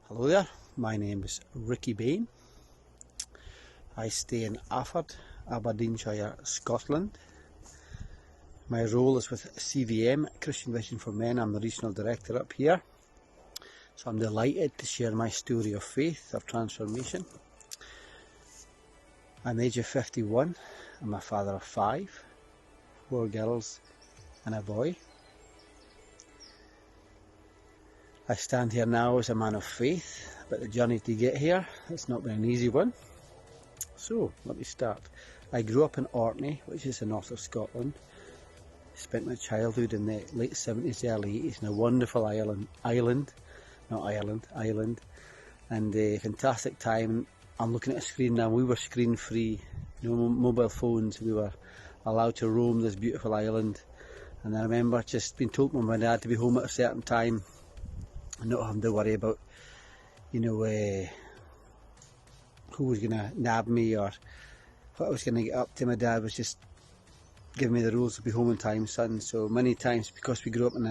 Hello there, my name is Ricky Bain. I stay in Aberdeenshire, Scotland. My role is with CVM, Christian Vision for Men. I'm the regional director up here. So I'm delighted to share my story of faith, of transformation. I'm the age of 51. I'm a father of 5, 4 girls and a boy. I stand here now as a man of faith, but the journey to get here, it's not been an easy one. So, let me start. I grew up in Orkney, which is the north of Scotland. Spent my childhood in the late 70s, early 80s in a wonderful island, and a fantastic time. I'm looking at a screen now. We were screen free, no mobile phones. We were allowed to roam this beautiful island, and I remember just being told by my dad to be home at a certain time and not having to worry about, who was going to nab me or what I was going to get up to. My dad was just giving me the rules to be home in time, son. So many times, because we grew up in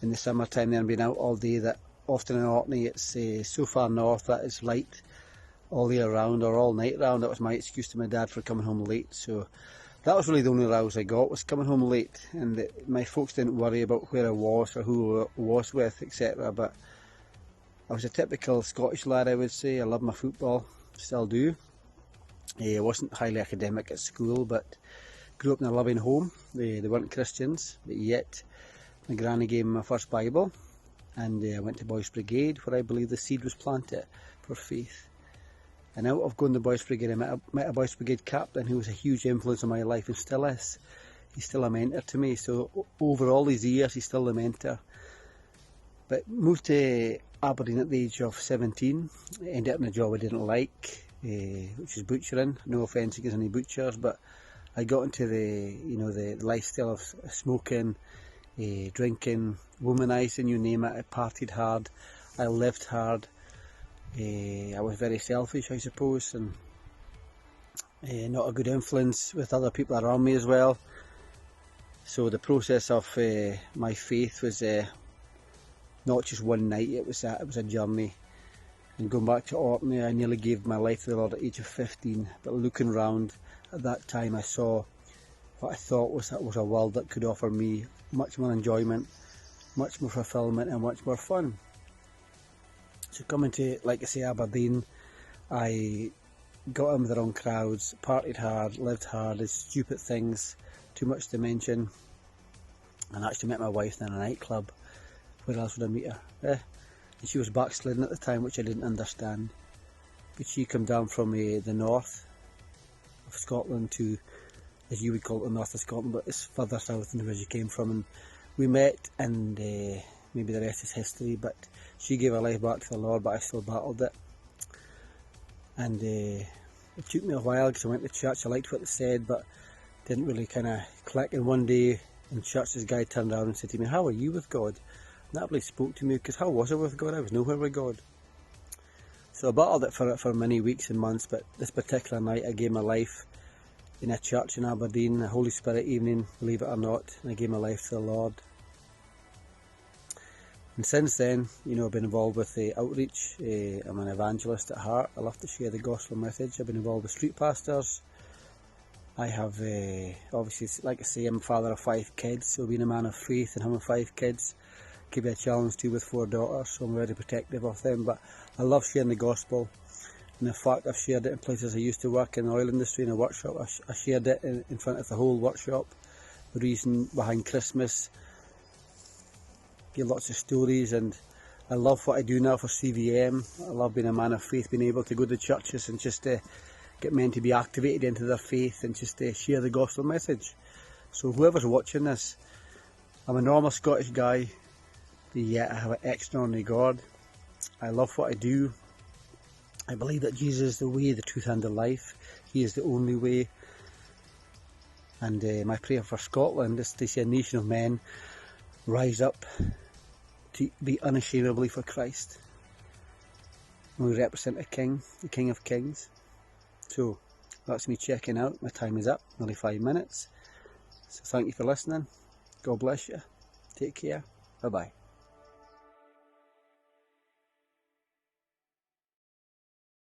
the summertime then, being out all day, that often in Orkney it's so far north that it's light all year round or all night round. That was my excuse to my dad for coming home late. So that was really the only rouse I got, was coming home late, and my folks didn't worry about where I was or who I was with, etc. But I was a typical Scottish lad, I would say. I loved my football, still do. I wasn't highly academic at school, but grew up in a loving home. They weren't Christians, but yet my granny gave me my first Bible, and I went to Boys Brigade, where I believe the seed was planted for faith. And out of going to Boys Brigade, I met a Boys Brigade captain who was a huge influence on my life and still is. He's still a mentor to me. So over all these years, he's still a mentor. But moved to Aberdeen at the age of 17. Ended up in a job I didn't like, which is butchering. No offence against any butchers, but I got into the lifestyle of smoking, drinking, womanising, you name it. I partied hard. I lived hard. I was very selfish, I suppose, and not a good influence with other people around me as well. So the process of my faith was not just one night. It was a journey. And going back to Orkney, I nearly gave my life to the Lord at the age of 15. But looking round at that time, I saw what I thought was a world that could offer me much more enjoyment, much more fulfilment, and much more fun. So coming to, like I say, Aberdeen, I got in with the wrong crowds, partied hard, lived hard, did stupid things, too much to mention, and actually met my wife in a nightclub. Where else would I meet her? And she was backsliding at the time, which I didn't understand. But she came down from the north of Scotland to, as you would call it, the north of Scotland, but it's further south than where she came from. And we met, and maybe the rest is history, but she gave her life back to the Lord, but I still battled it. And it took me a while, because I went to church. I liked what they said, but didn't really kind of click. And one day in church, this guy turned around and said to me, "How are you with God?" And that really spoke to me, because how was I with God? I was nowhere with God. So I battled it for many weeks and months, but this particular night I gave my life in a church in Aberdeen, a Holy Spirit evening, believe it or not, and I gave my life to the Lord. And since then, I've been involved with outreach. I'm an evangelist at heart. I love to share the gospel message. I've been involved with street pastors. I have, obviously, like I say, I'm a father of 5 kids, so being a man of faith and having 5 kids can be a challenge too, with 4 daughters, so I'm very protective of them. But I love sharing the gospel, and in fact I've shared it in places I used to work in the oil industry in a workshop. I shared it in front of the whole workshop. The reason behind Christmas, give lots of stories, and I love what I do now for CVM. I love being a man of faith, being able to go to churches and just get men to be activated into their faith and just share the gospel message. So whoever's watching this, I'm a normal Scottish guy, but yet I have an extraordinary God. I love what I do. I believe that Jesus is the way, the truth and the life. He is the only way. And my prayer for Scotland is to see a nation of men rise up to be unashamedly for Christ. And we represent a king, the King of Kings. So that's me checking out. My time is up, nearly 5 minutes. So thank you for listening. God bless you. Take care. Bye bye.